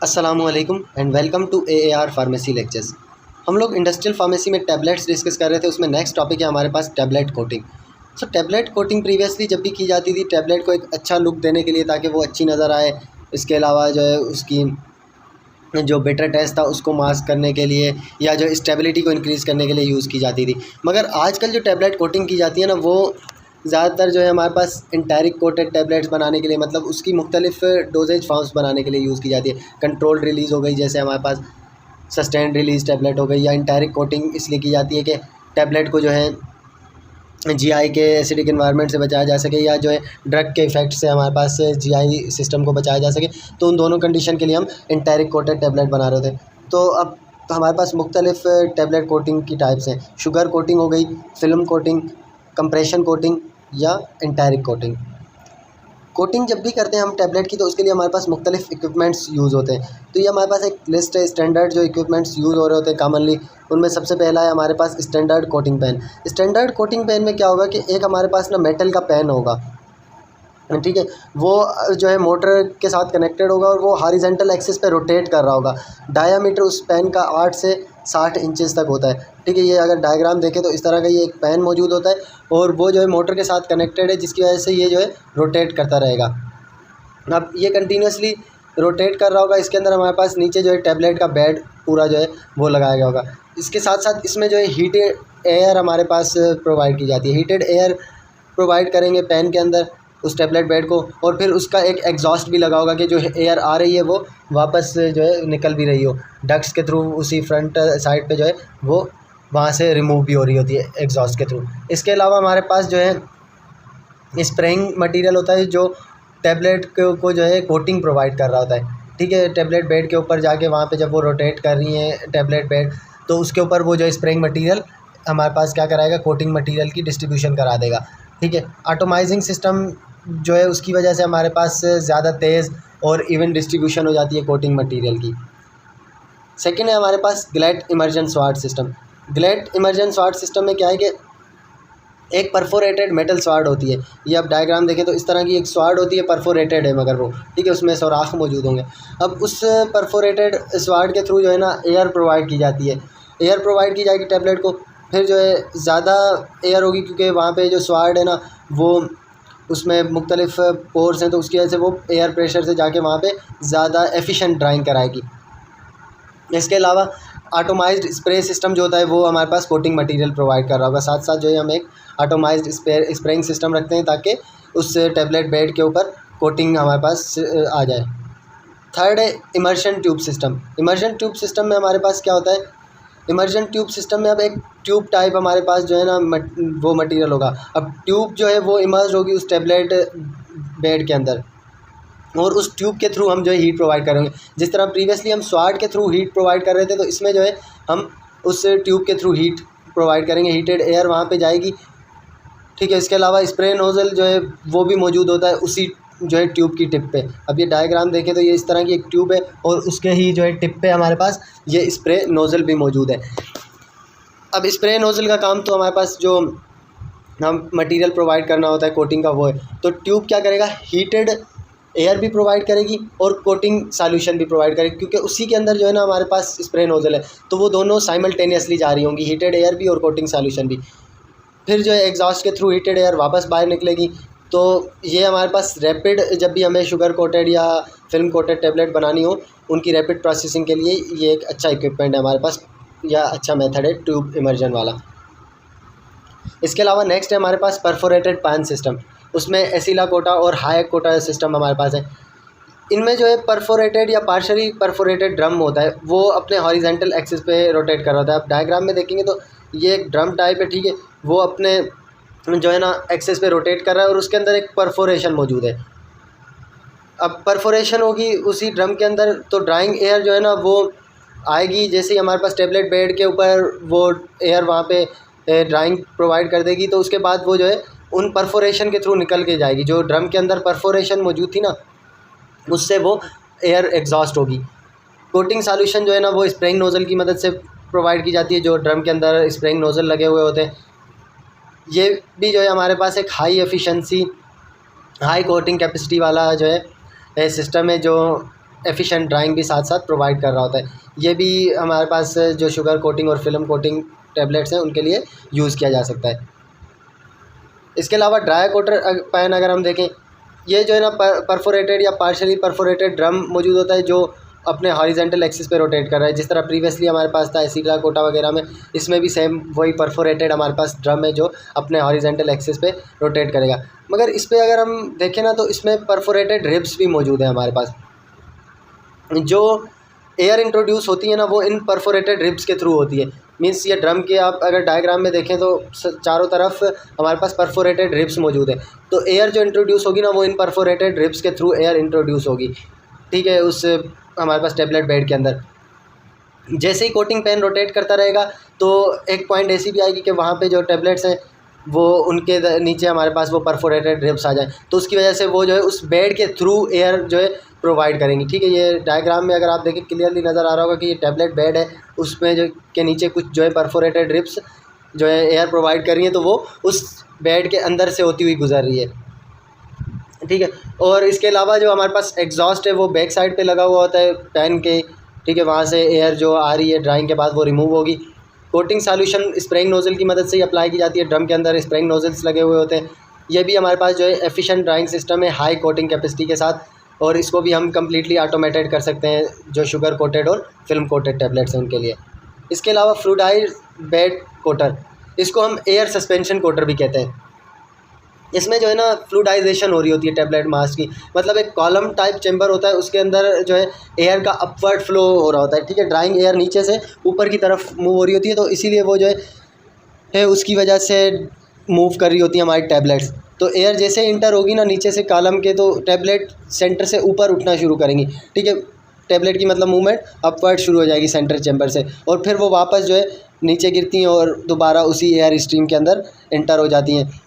अस्सलामुअलैकुम and welcome to AAR pharmacy lectures. हम लोग इंडस्ट्रियल फार्मेसी में टैबलेट्स डिस्कस कर रहे थे। उसमें नेक्स्ट टॉपिक है हमारे पास tablet coating. Tablet coating previously जब भी की जाती थी टैबलेट को एक अच्छा लुक देने के लिए, ताकि वो अच्छी नज़र आए। इसके अलावा जो है उसकी जो बेटर टेस्ट था उसको मास्क करने के लिए, या जो स्टेबिलिटी को इंक्रीज़ करने के लिए यूज़ की जाती थी। मगर आजकल जो टैबलेट कोटिंग की जाती है ना, वो ज़्यादातर जो है हमारे पास एंटारिक कोटेड टैबलेट्स बनाने के लिए, मतलब उसकी मुख्तलिफ डोजेज फॉर्म्स बनाने के लिए यूज़ की जाती है। कंट्रोल्ड रिलीज़ हो गई, जैसे हमारे पास सस्टेन्ड रिलीज़ टैबलेट हो गई, या एंटारिक कोटिंग इसलिए की जाती है कि टैबलेट को जो है जीआई के एसिडिक एनवायरनमेंट से बचाया जा सके, या जो है ड्रग के इफेक्ट से हमारे पास जीआई सिस्टम को बचाया जा सके। तो उन दोनों कंडीशन के लिए हम एंटारिक कोटेड टैबलेट बना रहे थे। तो अब हमारे पास मुख्तलिफ टैबलेट कोटिंग की टाइप्स हैं। शुगर कोटिंग हो गई, फिल्म कोटिंग, कंप्रेशन कोटिंग या एंटारिक कोटिंग। कोटिंग जब भी करते हैं हम टैबलेट की, तो उसके लिए हमारे पास मुख्तलिफ इक्विपमेंट्स यूज़ होते हैं। तो ये हमारे पास एक लिस्ट है स्टैंडर्ड जो इक्विपमेंट्स यूज़ हो रहे होते हैं कॉमनली। उनमें सबसे पहला है हमारे पास standard coating pan. Standard coating pan में क्या होगा कि एक हमारे पास ना मेटल का पेन होगा, ठीक है। वो जो है मोटर के साथ कनेक्टेड होगा और वो हॉरिजॉन्टल एक्सिस पे रोटेट कर रहा होगा। डायामीटर उस पेन का 8 से 60 इंचेस तक होता है, ठीक है। ये अगर डायग्राम देखें तो इस तरह का ये एक पेन मौजूद होता है, और वो जो है मोटर के साथ कनेक्टेड है, जिसकी वजह से ये जो है रोटेट करता रहेगा। अब ये कंटिन्यूसली रोटेट कर रहा होगा। इसके अंदर हमारे पास नीचे जो है टैबलेट का बेड पूरा जो है वो लगाया गया होगा। इसके साथ साथ इसमें जो है हीटेड एयर हमारे पास प्रोवाइड की जाती है। हीटेड एयर प्रोवाइड करेंगे पेन के अंदर उस टैबलेट बेड को, और फिर उसका एक एग्जॉस्ट भी लगा होगा कि जो एयर आ रही है वो वापस जो है निकल भी रही हो डक्ट्स के थ्रू। उसी फ्रंट साइड पे जो है वो वहाँ से रिमूव भी हो रही होती है एग्जॉस्ट के थ्रू। इसके अलावा हमारे पास जो है स्प्रेइंग मटेरियल होता है, जो टैबलेट को जो है कोटिंग प्रोवाइड कर रहा होता है, ठीक है। टैबलेट बेड के ऊपर जाके वहाँ पे जब वो रोटेट कर रही हैं टैबलेट बेड, तो उसके ऊपर वो जो स्प्रेइंग मटेरियल हमारे पास क्या कराएगा, कोटिंग मटेरियल की डिस्ट्रीब्यूशन करा देगा, ठीक है। एटोमाइजिंग सिस्टम जो है उसकी वजह से हमारे पास ज़्यादा तेज़ और इवन डिस्ट्रीब्यूशन हो जाती है कोटिंग मटेरियल की। सेकेंड है हमारे पास glad immersion स्वाड system. Glad immersion स्वाड system में क्या है कि एक परफोरेटेड मेटल स्वाड होती है। ये आप डायग्राम देखें तो इस तरह की एक स्वाड होती है, परफोरेटेड है मगर वो, ठीक है, उसमें सुराख मौजूद होंगे। अब उस परफोरेटेड स्वाड के थ्रू जो है ना एयर प्रोवाइड की जाती है। एयर प्रोवाइड की जाएगी टैबलेट को, फिर जो है ज़्यादा एयर होगी, क्योंकि वहाँ पे जो स्वाड है ना वो उसमें मुख्तलिफ पोर्स हैं, तो उसकी वजह से वो एयर प्रेशर से जाके वहाँ पे ज़्यादा एफिशिएंट ड्राइंग कराएगी। इसके अलावा ऑटोमाइज्ड स्प्रे सिस्टम जो होता है वो हमारे पास कोटिंग मटेरियल प्रोवाइड कर रहा होगा। साथ साथ जो है हम एक ऑटोमाइज्ड स्प्रेइंग सिस्टम रखते हैं, ताकि उस टैबलेट बेड के ऊपर कोटिंग हमारे पास आ जाए। थर्ड है immersion tube system. Immersion tube system में हमारे पास क्या होता है, इमर्जन ट्यूब सिस्टम में अब एक ट्यूब टाइप हमारे पास जो है ना वो मटेरियल होगा। अब ट्यूब जो है वो इमर्ज होगी उस टैबलेट बेड के अंदर, और उस ट्यूब के थ्रू हम जो है हीट प्रोवाइड करेंगे। जिस तरह प्रीवियसली हम स्वाड के थ्रू हीट प्रोवाइड कर रहे थे, तो इसमें जो है हम उस ट्यूब के थ्रू हीट प्रोवाइड करेंगे। हीटेड एयर वहाँ पे जाएगी, ठीक है। इसके अलावा स्प्रे नोज़ल जो है वो भी मौजूद होता है उसी जो है ट्यूब की टिप पे। अब ये डायग्राम देखें तो ये इस तरह की एक ट्यूब है, और उसके ही जो है टिप पे हमारे पास ये स्प्रे नोज़ल भी मौजूद है। अब स्प्रे नोज़ल का काम तो हमारे पास जो हम मटेरियल प्रोवाइड करना होता है कोटिंग का वो है। तो ट्यूब क्या करेगा, हीटेड एयर भी प्रोवाइड करेगी और कोटिंग सॉल्यूशन भी प्रोवाइड करेगी, क्योंकि उसी के अंदर जो है ना हमारे पास स्प्रे नोज़ल है, तो वो दोनों साइमल्टेनियसली जा रही होंगी, हीटेड एयर भी और कोटिंग सॉल्यूशन भी। फिर जो है एग्जॉस्ट के थ्रू हीटेड एयर वापस बाहर निकलेगी। तो ये हमारे पास रैपिड, जब भी हमें शुगर कोटेड या फिल्म कोटेड टैबलेट बनानी हो, उनकी रैपिड प्रोसेसिंग के लिए ये एक अच्छा इक्विपमेंट है हमारे पास, या अच्छा मेथड है ट्यूब इमर्जन वाला। इसके अलावा नेक्स्ट है हमारे पास परफोरेटेड पैन सिस्टम। उसमें एसिला कोटा और हाई कोटा सिस्टम हमारे पास है। इनमें जो है परफोरेटेड या पार्शली परफोरेटेड ड्रम होता है, वो अपने हॉरिजॉन्टल एक्सिस पे रोटेट कर रहा होता है। आप डायग्राम में देखेंगे तो ये एक ड्रम टाइप है, ठीक है। वो अपने जो है ना एक्सिस पे रोटेट कर रहा है, और उसके अंदर एक परफोरेशन मौजूद है। अब परफोरेशन होगी उसी ड्रम के अंदर, तो ड्राइंग एयर जो है ना वो आएगी। जैसे ही हमारे पास टैबलेट बेड के ऊपर वो एयर वहाँ पे ड्राइंग प्रोवाइड कर देगी, तो उसके बाद वो जो है उन परफोरेशन के थ्रू निकल के जाएगी। जो ड्रम के अंदर परफोरेशन मौजूद थी ना, उससे वो एयर एग्जॉस्ट होगी। कोटिंग सॉल्यूशन जो है ना वो स्प्रेइंग नोज़ल की मदद से प्रोवाइड की जाती है, जो ड्रम के अंदर स्प्रेइंग नोज़ल लगे हुए होते हैं। ये भी जो है हमारे पास एक high efficiency, high coating capacity वाला जो है सिस्टम है, जो एफिशिएंट ड्राइंग भी साथ साथ प्रोवाइड कर रहा होता है। ये भी हमारे पास जो शुगर कोटिंग और फिल्म कोटिंग टैबलेट्स हैं उनके लिए यूज़ किया जा सकता है। इसके अलावा ड्राई कोटर पैन अगर हम देखें, ये जो है ना परफोरेटेड या पार्शली परफोरेटेड ड्रम मौजूद होता है जो अपने हॉरिजेंटल एक्सिस पे रोटेट कर रहा है। जिस तरह प्रीवियसली हमारे पास था एसिडा कोटा वगैरह में, इसमें भी सेम वही परफोरेटेड हमारे पास ड्रम है जो अपने हॉरिजेंटल एक्सिस पे रोटेट करेगा। मगर इस पर अगर हम देखें ना तो इसमें परफोरेटेड रिब्स भी मौजूद है हमारे पास। जो एयर इंट्रोड्यूस होती है ना वो इन परफोरेटेड रिब्स के थ्रू होती है। मीन्स ये ड्रम के आप अगर डायग्राम में देखें तो चारों तरफ हमारे पास परफोरेटेड रिब्स मौजूद है। तो एयर जो इंट्रोड्यूस होगी ना वो इन परफोरेटेड रिब्स के थ्रू एयर इंट्रोड्यूस होगी, ठीक है, उस हमारे पास टेबलेट बेड के अंदर। जैसे ही कोटिंग पेन रोटेट करता रहेगा तो एक पॉइंट ऐसी भी आएगी कि वहाँ पे जो टेबलेट्स हैं वो उनके नीचे हमारे पास वो परफोरेटेड रिब्स आ जाए, तो उसकी वजह से वो जो है उस बेड के थ्रू एयर जो है प्रोवाइड करेंगी, ठीक है। ये डायग्राम में अगर आप देखें क्लियरली नज़र आ रहा होगा कि ये टैबलेट बेड है, उसमें जो के नीचे कुछ जो है परफोरेटेड रिब्स जो है एयर प्रोवाइड कर रही हैं, तो वो उस बेड के अंदर से होती हुई गुजर रही है, ठीक है। और इसके अलावा जो हमारे पास एग्जॉस्ट है वो बैक साइड पे लगा हुआ होता है पैन के, ठीक है। वहाँ से एयर जो आ रही है ड्राइंग के बाद वो रिमूव होगी। कोटिंग सॉल्यूशन स्प्रेइंग नोज़ल की मदद से ही अप्लाई की जाती है। ड्रम के अंदर स्प्रेइंग नोज़ल्स लगे हुए होते हैं। ये भी हमारे पास जो है एफिशिएंट ड्राइंग सिस्टम है हाई कोटिंग कैपेसिटी के साथ, और इसको भी हम कम्प्लीटली ऑटोमेटेड कर सकते हैं जो शुगर कोटेड और फिल्म कोटेड टैबलेट्स हैं उनके लिए। इसके अलावा फ्लूइडाइज्ड बेड कोटर, इसको हम एयर सस्पेंशन कोटर भी कहते हैं। इसमें जो है ना फ्लूइडाइजेशन हो रही होती है टैबलेट मास की, मतलब एक कॉलम टाइप चैम्बर होता है, उसके अंदर जो है एयर का अपवर्ड फ्लो हो रहा होता है, ठीक है। ड्राइंग एयर नीचे से ऊपर की तरफ मूव हो रही होती है, तो इसीलिए वो जो है उसकी वजह से मूव कर रही होती है हमारी टैबलेट्स। तो एयर जैसे इंटर होगी ना नीचे से कॉलम के, तो टैबलेट सेंटर से ऊपर उठना शुरू करेंगी, ठीक है। टैबलेट की मतलब मूवमेंट अपवर्ड शुरू हो जाएगी सेंटर चैम्बर से, और फिर वो वापस जो है नीचे गिरती हैं और दोबारा उसी एयर स्ट्रीम के अंदर इंटर हो जाती हैं।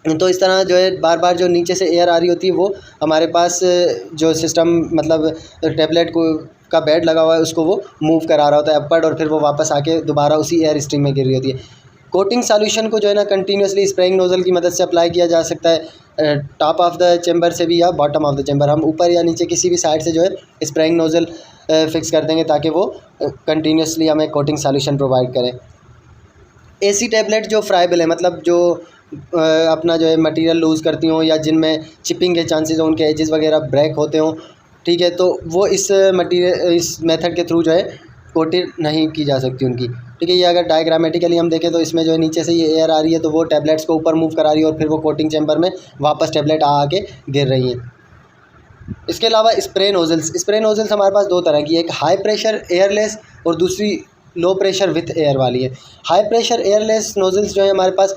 तो इस तरह जो है बार बार जो नीचे से एयर आ रही होती है वो हमारे पास जो सिस्टम मतलब टैबलेट को का बेड लगा हुआ है उसको वो मूव करा रहा होता है अपवर्ड, और फिर वो वापस आके दोबारा उसी एयर स्ट्रीम में गिर रही होती है। कोटिंग सॉल्यूशन को जो है ना कंटिन्यूसली स्प्रेइंग नोज़ल की मदद से अप्लाई किया जा सकता है, टॉप ऑफ द चैम्बर से भी या बॉटम ऑफ द चैम्बर। हम ऊपर या नीचे किसी भी साइड से जो है स्प्रेइंग नोज़ल फिक्स कर देंगे ताकि वो कंटिन्यूसली हमें कोटिंग सॉल्यूशन प्रोवाइड करें। ऐसी टैबलेट जो फ्राइबल है, मतलब जो अपना जो है मटेरियल लूज़ करती हों या जिनमें चिपिंग के चांसेस हों, उनके एजेस वगैरह ब्रेक होते हों, ठीक है, तो वो इस मेथड के थ्रू जो है कोटेड नहीं की जा सकती उनकी, ठीक है। ये अगर डायग्रामेटिकली हम देखें तो इसमें जो है नीचे से ये एयर आ रही है तो वो टैबलेट्स को ऊपर मूव करा रही है और फिर वो कोटिंग चैम्बर में वापस टैबलेट आके गिर रही हैं। इसके अलावा स्प्रे नोज़ल्स हमारे पास दो तरह की, एक हाई प्रेशर एयरलेस और दूसरी लो प्रेशर विथ एयर वाली है। हाई प्रेशर एयरलेस नोज़ल्स जो है हमारे पास,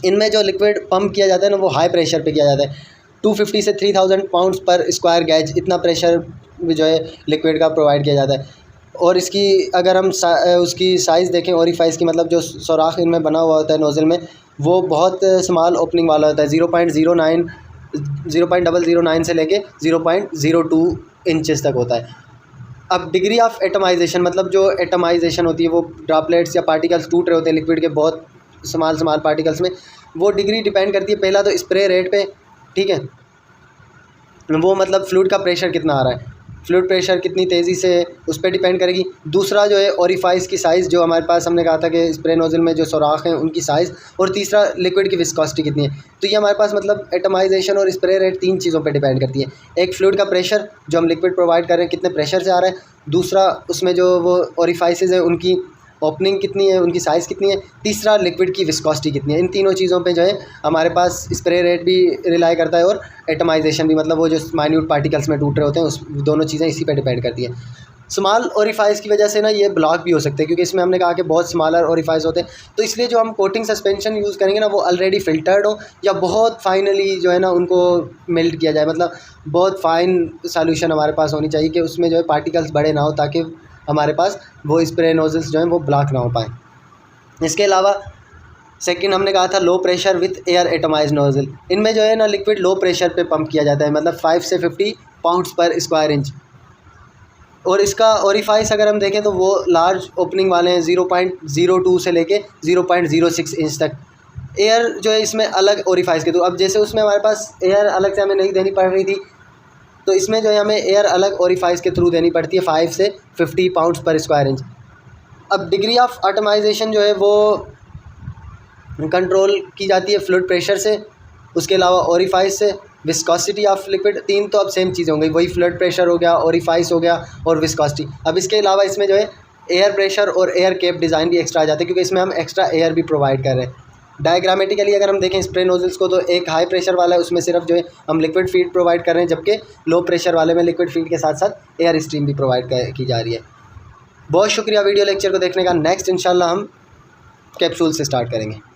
इनमें जो लिक्विड पंप किया जाता है ना वो हाई प्रेशर पे किया जाता है। 250 से 3000 पाउंड्स पर स्क्वायर गैज इतना प्रेशर जो है लिक्विड का प्रोवाइड किया जाता है। और इसकी अगर हम उसकी साइज़ देखें ओरिफाइस की, मतलब जो सुराख इनमें बना हुआ होता है नोज़ल में, वो बहुत स्मॉल ओपनिंग वाला होता है। 0.009 से लेके 0.02 इंचेस तक होता है। अब डिग्री ऑफ एटमाइजेशन, मतलब जो एटमाइजेशन होती है वो ड्रॉपलेट्स या पार्टिकल्स टूट रहे होते हैं लिक्विड के बहुत स्मॉल पार्टिकल्स में, वो डिग्री डिपेंड करती है पहला तो स्प्रे रेट पे, ठीक है, वो मतलब फ्लूइड का प्रेशर कितना आ रहा है, फ्लूइड प्रेशर कितनी तेज़ी से उस पर डिपेंड करेगी। दूसरा जो है ओरिफाइस की साइज़, जो हमारे पास हमने कहा था कि स्प्रे नोज़ल में जो सुराख हैं उनकी साइज़, और तीसरा लिक्विड की विस्कोसिटी कितनी है। तो ये हमारे पास मतलब एटमाइजेशन और स्प्रे रेट तीन चीज़ों पे डिपेंड करती है। एक फ्लूइड का प्रेशर जो हम लिक्विड प्रोवाइड कर रहे हैं कितने प्रेशर से आ रहा है, दूसरा उसमें जो वो ओरिफाइसेस है उनकी ओपनिंग कितनी है, उनकी साइज़ कितनी है, तीसरा लिक्विड की विस्कोसिटी कितनी है। इन तीनों चीज़ों पे जो है हमारे पास स्प्रे रेट भी रिलाई करता है और एटमाइजेशन भी, मतलब वो जो माइन्यूट पार्टिकल्स में टूट रहे होते हैं उस दोनों चीज़ें इसी पे डिपेंड करती हैं। स्मॉल ओरिफाइस की वजह से ना ये ब्लॉक भी हो सकते हैं, क्योंकि इसमें हमने कहा कि बहुत स्मॉलर ओरिफाइस होते हैं, तो इसलिए जो हम कोटिंग सस्पेंशन यूज़ करेंगे ना वो ऑलरेडी फ़िल्टर्ड हो या बहुत फाइनली जो है ना उनको मेल्ट किया जाए, मतलब बहुत फाइन सॉल्यूशन हमारे पास होनी चाहिए कि उसमें जो है पार्टिकल्स बड़े ना हो, ताकि हमारे पास वो स्प्रे नोज़ल्स जो हैं वो ब्लॉक ना हो पाए। इसके अलावा सेकंड हमने कहा था low pressure with air atomise nozzle, इनमें जो है ना लिक्विड लो प्रेशर पे पंप किया जाता है, मतलब 5 से 50 पाउंड्स पर स्क्वायर इंच। और इसका ओरिफाइस अगर हम देखें तो वो लार्ज ओपनिंग वाले हैं, 0.02 से लेके 0.06 इंच तक। एयर जो है इसमें अलग ओरिफाइस के, तो अब जैसे उसमें हमारे पास एयर अलग से हमें नहीं देनी पड़ रही थी, तो इसमें जो है हमें एयर अलग ओरिफाइस के थ्रू देनी पड़ती है 5 से 50 पाउंड्स पर स्क्वायर इंच। अब डिग्री ऑफ एटमाइजेशन जो है वो कंट्रोल की जाती है फ्लूइड प्रेशर से, उसके अलावा ओरिफाइस से, विस्कोसिटी ऑफ लिक्विड। तीन तो अब सेम चीज़ हो गई, वही फ्लूइड प्रेशर हो गया, ओरिफाइस हो गया और विस्कोसिटी। अब इसके अलावा इसमें जो है एयर प्रेशर और एयर केप डिज़ाइन भी एक्स्ट्रा आ जाते हैं, क्योंकि इसमें हम एक्स्ट्रा एयर भी प्रोवाइड कर रहे हैं। डायग्रामेटिकली अगर हम देखें स्प्रे नोजल्स को, तो एक हाई प्रेशर वाला है, उसमें सिर्फ जो है हम लिक्विड फीड प्रोवाइड कर रहे हैं, जबकि लो प्रेशर वाले में लिक्विड फीड के साथ साथ एयर स्ट्रीम भी प्रोवाइड की जा रही है। बहुत शुक्रिया वीडियो लेक्चर को देखने का। नेक्स्ट इंशाल्लाह हम कैप्सूल से स्टार्ट करेंगे।